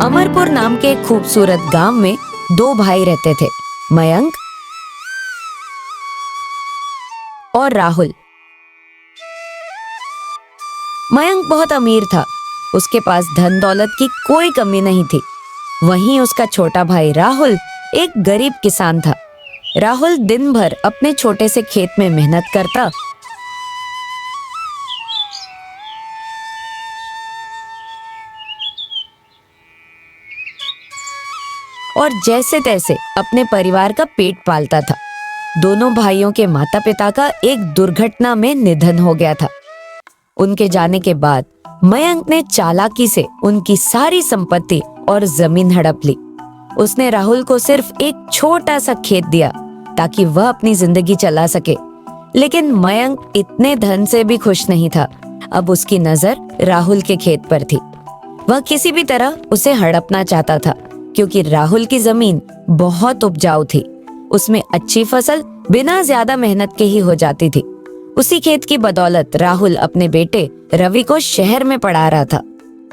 अमरपुर नाम के एक खूबसूरत गांव में दो भाई रहते थे, मयंक और राहुल। मयंक बहुत अमीर था, उसके पास धन दौलत की कोई कमी नहीं थी। वहीं उसका छोटा भाई राहुल एक गरीब किसान था। राहुल दिन भर अपने छोटे से खेत में मेहनत करता और जैसे तैसे अपने परिवार का पेट पालता था। दोनों भाइयों के माता पिता का एक दुर्घटना में निधन हो गया था। उनके जाने के बाद मयंक ने चालाकी से उनकी सारी संपत्ति और जमीन हड़प ली। उसने राहुल को सिर्फ एक छोटा सा खेत दिया ताकि वह अपनी जिंदगी चला सके। लेकिन मयंक इतने धन से भी खुश नहीं था। अब उसकी नजर राहुल के खेत पर थी। वह किसी भी तरह उसे हड़पना चाहता था, क्योंकि राहुल की जमीन बहुत उपजाऊ थी। उसमें अच्छी फसल बिना ज्यादा मेहनत के ही हो जाती थी। उसी खेत की बदौलत राहुल अपने बेटे रवि को शहर में पढ़ा रहा था।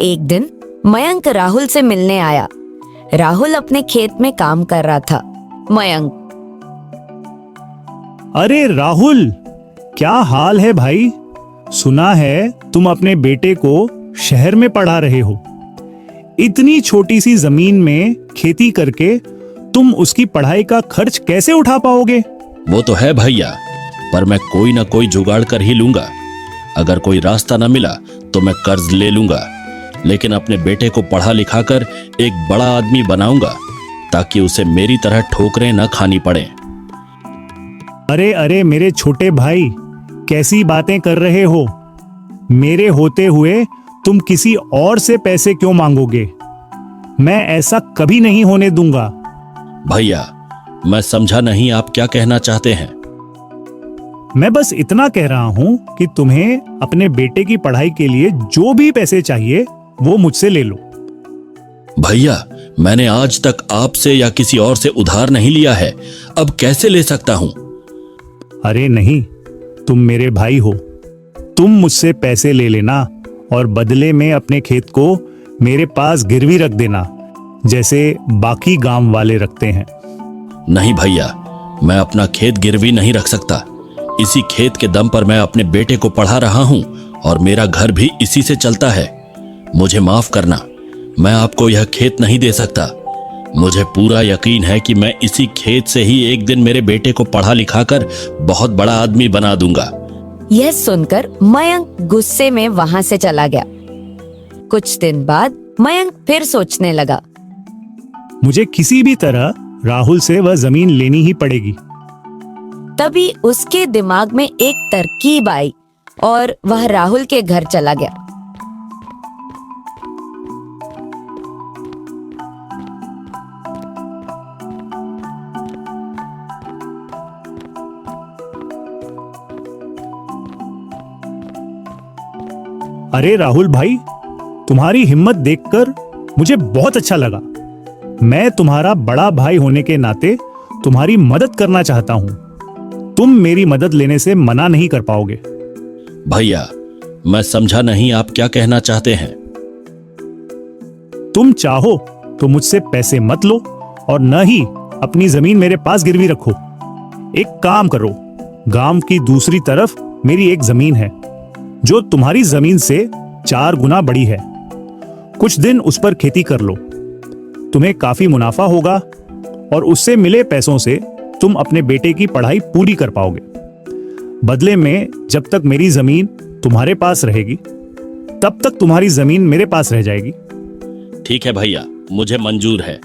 एक दिन मयंक राहुल से मिलने आया। राहुल अपने खेत में काम कर रहा था। मयंक: अरे राहुल, क्या हाल है भाई? सुना है तुम अपने बेटे को शहर में पढ़ा रहे हो। इतनी छोटी सी जमीन में खेती करके तुम उसकी पढ़ाई का खर्च कैसे उठा पाओगे? वो तो है भैया, पर मैं कोई ना कोई जुगाड़ कर ही लूंगा। अगर कोई रास्ता न मिला तो मैं कर्ज ले लूंगा, लेकिन अपने बेटे को पढ़ा लिखा कर एक बड़ा आदमी बनाऊंगा ताकि उसे मेरी तरह ठोकरें न खानी पड़े। अरे अरे मेरे छोटे भाई, कैसी बातें कर रहे हो? मेरे होते हुए तुम किसी और से पैसे क्यों मांगोगे? मैं ऐसा कभी नहीं होने दूंगा। भैया, मैं समझा नहीं आप क्या कहना चाहते हैं। मैं बस इतना कह रहा हूं कि तुम्हें अपने बेटे की पढ़ाई के लिए जो भी पैसे चाहिए वो मुझसे ले लो। भैया, मैंने आज तक आपसे या किसी और से उधार नहीं लिया है, अब कैसे ले सकता हूं? अरे नहीं, तुम मेरे भाई हो। तुम मुझसे पैसे ले लेना और बदले में अपने खेत को मेरे पास गिरवी रख देना, जैसे बाकी गांव वाले रखते हैं। नहीं भैया, मैं अपना खेत गिरवी नहीं रख सकता। इसी खेत के दम पर मैं अपने बेटे को पढ़ा रहा हूं और मेरा घर भी इसी से चलता है। मुझे माफ करना, मैं आपको यह खेत नहीं दे सकता। मुझे पूरा यकीन है कि मैं इसी खेत से ही एक दिन मेरे बेटे को पढ़ा लिखा कर बहुत बड़ा आदमी बना दूंगा। यह सुनकर मयंक गुस्से में वहां से चला गया। कुछ दिन बाद मयंक फिर सोचने लगा। मुझे किसी भी तरह राहुल से वह जमीन लेनी ही पड़ेगी। तभी उसके दिमाग में एक तरकीब आई और वह राहुल के घर चला गया। अरे राहुल भाई, तुम्हारी हिम्मत देखकर मुझे बहुत अच्छा लगा। मैं तुम्हारा बड़ा भाई होने के नाते तुम्हारी मदद करना चाहता हूं। तुम मेरी मदद लेने से मना नहीं कर पाओगे। भैया, मैं समझा नहीं आप क्या कहना चाहते हैं। तुम चाहो तो मुझसे पैसे मत लो और न ही अपनी जमीन मेरे पास गिरवी रखो। एक काम करो, गांव की दूसरी तरफ मेरी एक जमीन है जो तुम्हारी जमीन से 4 गुना बड़ी है। कुछ दिन उस पर खेती कर लो, तुम्हें काफी मुनाफा होगा और उससे मिले पैसों से तुम अपने बेटे की पढ़ाई पूरी कर पाओगे। बदले में जब तक मेरी जमीन तुम्हारे पास रहेगी तब तक तुम्हारी जमीन मेरे पास रह जाएगी। ठीक है भैया, मुझे मंजूर है।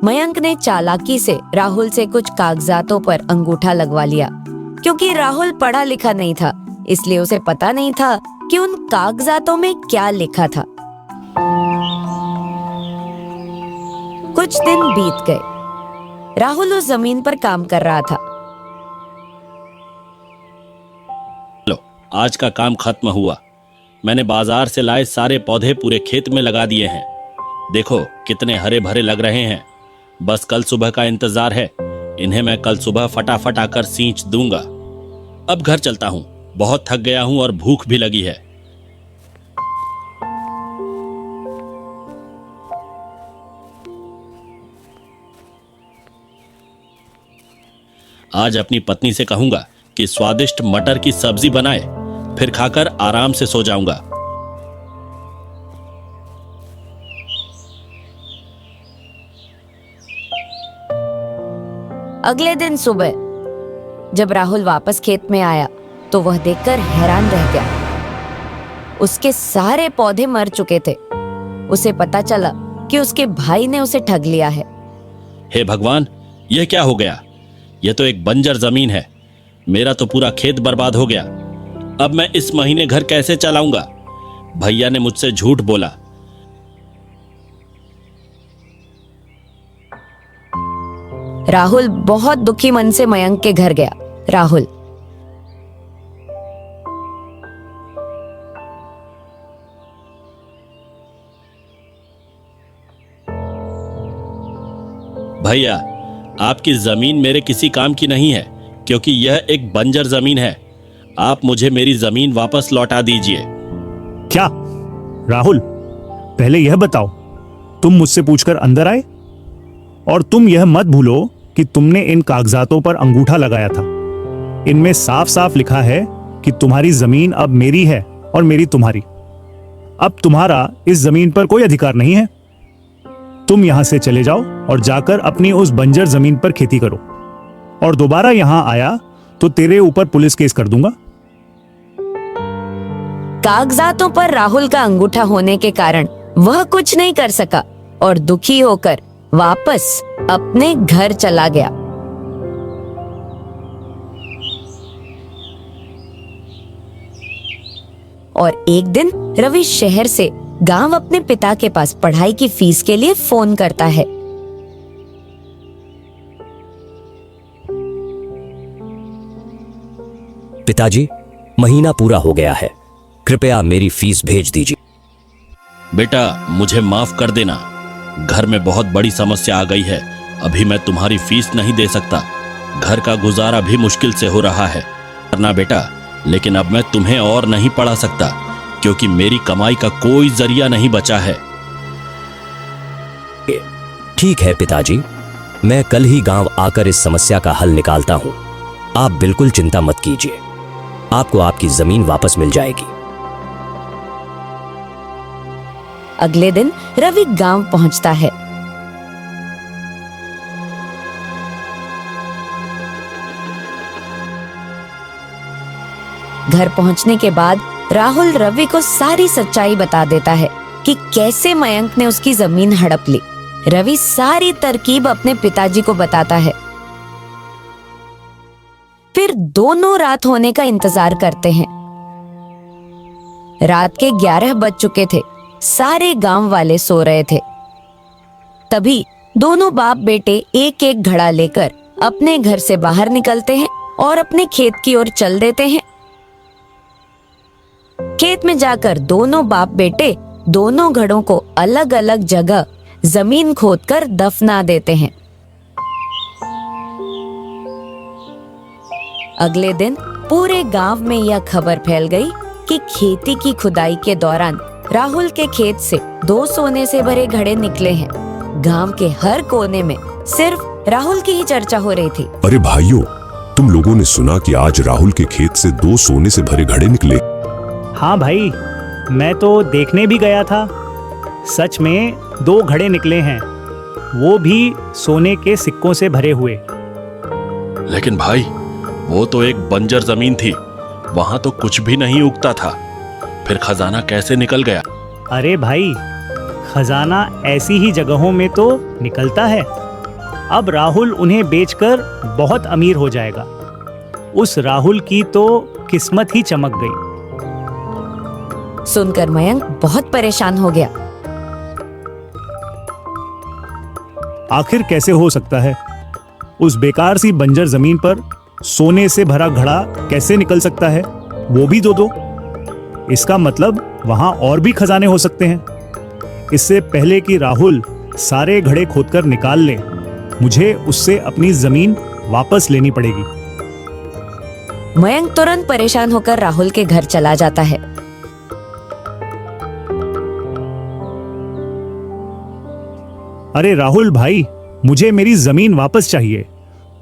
मयंक ने चालाकी से राहुल से कुछ कागजातों पर अंगूठा लगवा लिया। क्योंकि राहुल पढ़ा लिखा नहीं था, इसलिए उसे पता नहीं था कि उन कागजातों में क्या लिखा था। कुछ दिन बीत गए। राहुल उस जमीन पर काम कर रहा था। लो, आज का काम खत्म हुआ। मैंने बाजार से लाए सारे पौधे पूरे खेत में लगा दिए हैं। देखो कितने हरे भरे लग रहे हैं। बस कल सुबह का इंतजार है। इन्हें मैं कल सुबह फटाफट आकर सींच दूंगा। अब घर चलता हूँ, बहुत थक गया हूँ और भूख भी लगी है। आज अपनी पत्नी से कहूंगा कि स्वादिष्ट मटर की सब्जी बनाए, फिर खाकर आराम से सो जाऊंगा। अगले दिन सुबह जब राहुल वापस खेत में आया तो वह देखकर हैरान रह गया। उसके सारे पौधे मर चुके थे। उसे पता चला कि उसके भाई ने उसे ठग लिया है। हे भगवान, यह क्या हो गया? यह तो एक बंजर जमीन है। मेरा तो पूरा खेत बर्बाद हो गया। अब मैं इस महीने घर कैसे चलाऊंगा? भैया ने मुझसे झूठ बोला। राहुल बहुत दुखी मन से मयंक के घर गया। राहुल, भैया, आपकी जमीन मेरे किसी काम की नहीं है, क्योंकि यह एक बंजर जमीन है। आप मुझे मेरी जमीन वापस लौटा दीजिए। क्या राहुल, पहले यह बताओ, तुम मुझसे पूछकर अंदर आए? और तुम यह मत भूलो कि तुमने इन कागजातों पर अंगूठा लगाया था। इनमें साफ साफ लिखा है कि तुम्हारी जमीन अब मेरी है और मेरी तुम्हारी। अब तुम्हारा इस जमीन पर कोई अधिकार नहीं है। तुम यहां से चले जाओ और जाकर अपनी उस बंजर जमीन पर खेती करो, और दोबारा यहां आया तो तेरे ऊपर पुलिस केस कर दूंगा। कागजातों पर राहुल का अंगूठा होने के कारण वह कुछ नहीं कर सका और दुखी होकर वापस अपने घर चला गया। और एक दिन रवि शहर से गांव अपने पिता के पास पढ़ाई की फीस के लिए फोन करता है। पिताजी, महीना पूरा हो गया है, कृपया मेरी फीस भेज दीजिए। बेटा, मुझे माफ कर देना। घर में बहुत बड़ी समस्या आ गई है। अभी मैं तुम्हारी फीस नहीं दे सकता। घर का गुजारा भी मुश्किल से हो रहा है। करना बेटा, लेकिन अब मैं तुम्हें और नहीं पढ़ा सकता, क्योंकि मेरी कमाई का कोई जरिया नहीं बचा है। ठीक है पिताजी, मैं कल ही गांव आकर इस समस्या का हल निकालता हूं। आप बिल्कुल चिंता मत कीजिए, आपको आपकी जमीन वापस मिल जाएगी। अगले दिन रवि गांव पहुंचता है। घर पहुंचने के बाद राहुल रवि को सारी सच्चाई बता देता है कि कैसे मयंक ने उसकी जमीन हड़प ली। रवि सारी तरकीब अपने पिताजी को बताता है। फिर दोनों रात होने का इंतजार करते हैं। रात के 11 बज चुके थे। सारे गांव वाले सो रहे थे। तभी दोनों बाप बेटे एक एक घड़ा लेकर अपने घर से बाहर निकलते हैं और अपने खेत की ओर चल देते हैं। खेत में जाकर दोनों बाप बेटे दोनों घड़ों को अलग अलग जगह जमीन खोदकर दफना देते हैं। अगले दिन पूरे गांव में यह खबर फैल गई कि खेती की खुदाई के दौरान राहुल के खेत से 2 सोने से भरे घड़े निकले हैं। गांव के हर कोने में सिर्फ राहुल की ही चर्चा हो रही थी। अरे भाइयों, तुम लोगों ने सुना कि आज राहुल के खेत से 2 सोने से भरे घड़े निकले? हाँ भाई, मैं तो देखने भी गया था। सच में 2 घड़े निकले हैं, वो भी सोने के सिक्कों से भरे हुए। लेकिन भाई, वो तो एक बंजर जमीन थी, वहां तो कुछ भी नहीं उगता था। फिर खजाना कैसे निकल गया? अरे भाई, खजाना ऐसी ही जगहों में तो निकलता है। अब राहुल उन्हें बेचकर बहुत अमीर हो जाएगा। उस राहुल की तो किस्मत ही चमक गई। सुनकर मयंक बहुत परेशान हो गया। आखिर कैसे हो सकता है? उस बेकार सी बंजर जमीन पर सोने से भरा घड़ा कैसे निकल सकता है, वो भी 2-2? इसका मतलब वहां और भी खजाने हो सकते हैं। इससे पहले कि राहुल सारे घड़े खोदकर निकाल ले, मुझे उससे अपनी जमीन वापस लेनी पड़ेगी। मयंक तुरंत परेशान होकर राहुल के घर चला जाता है। अरे राहुल भाई, मुझे मेरी जमीन वापस चाहिए।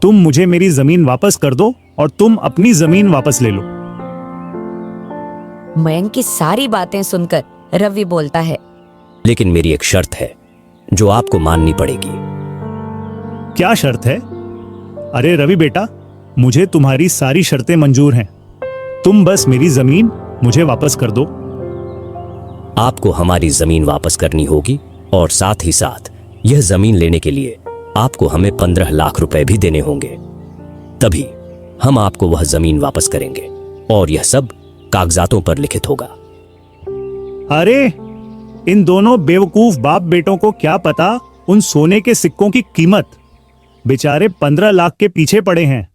तुम मुझे मेरी जमीन वापस कर दो और तुम अपनी जमीन वापस ले लो। मयंक की सारी बातें सुनकर रवि बोलता है, लेकिन मेरी एक शर्त है जो आपको माननी पड़ेगी। क्या शर्त है? अरे रवि बेटा, मुझे तुम्हारी सारी शर्तें मंजूर हैं। तुम बस मेरी जमीन मुझे वापस कर दो। आपको हमारी जमीन वापस करनी होगी और साथ ही साथ यह जमीन लेने के लिए आपको हमें 15 लाख रुपए भी देने होंगे। तभी हम आपको वह जमीन वापस करेंगे और यह सब कागजातों पर लिखित होगा। अरे इन दोनों बेवकूफ बाप बेटों को क्या पता उन सोने के सिक्कों की कीमत। बेचारे 15 लाख के पीछे पड़े हैं।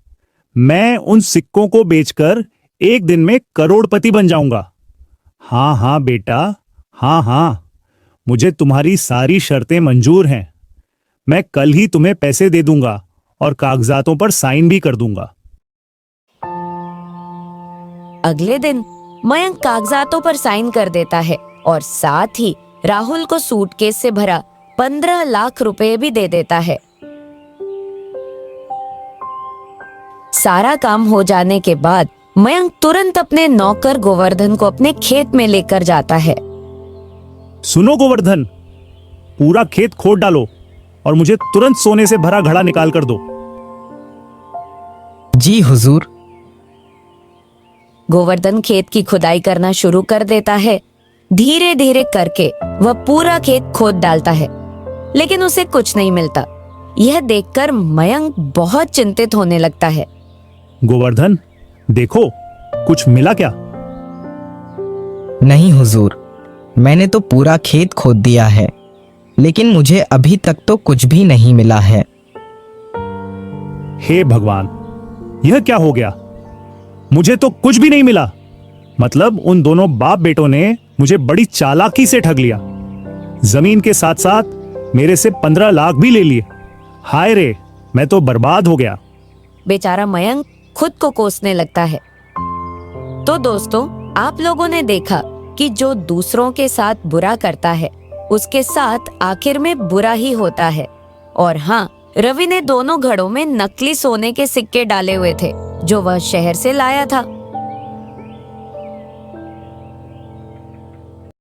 मैं उन सिक्कों को बेचकर एक दिन में करोड़पति बन जाऊंगा। हाँ हाँ बेटा, हाँ हाँ, मुझे तुम्हारी सारी शर्तें मंजूर हैं। मैं कल ही तुम्हें पैसे दे दूंगा और कागजातों पर साइन भी कर दूंगा। अगले दिन मयंक कागजातों पर साइन कर देता है और साथ ही राहुल को सूटकेस से भरा 15 लाख रुपए भी दे देता है। सारा काम हो जाने के बाद मयंक तुरंत अपने नौकर गोवर्धन को अपने खेत में लेकर जाता है। सुनो गोवर्धन, पूरा खेत खोद डालो और मुझे तुरंत सोने से भरा घड़ा निकाल कर दो। जी हुजूर। गोवर्धन खेत की खुदाई करना शुरू कर देता है। धीरे धीरे करके वह पूरा खेत खोद डालता है, लेकिन उसे कुछ नहीं मिलता। यह देखकर मयंक बहुत चिंतित होने लगता है। गोवर्धन, देखो कुछ मिला क्या? नहीं हुजूर, मैंने तो पूरा खेत खोद दिया है, लेकिन मुझे अभी तक तो कुछ भी नहीं मिला है। हे भगवान, यह क्या हो गया? मुझे तो कुछ भी नहीं मिला। मतलब उन दोनों बाप बेटों ने मुझे बड़ी चालाकी से ठग लिया। जमीन के साथ साथ मेरे से 15 लाख भी ले लिए। हाय रे, मैं तो बर्बाद हो गया। बेचारा मयंक खुद को कोसने लगता है। तो दोस्तों, आप लोगों ने देखा कि जो दूसरों के साथ बुरा करता है उसके साथ आखिर में बुरा ही होता है। और हाँ, रवि ने दोनों घड़ों में नकली सोने के सिक्के डाले हुए थे जो वह शहर से लाया था।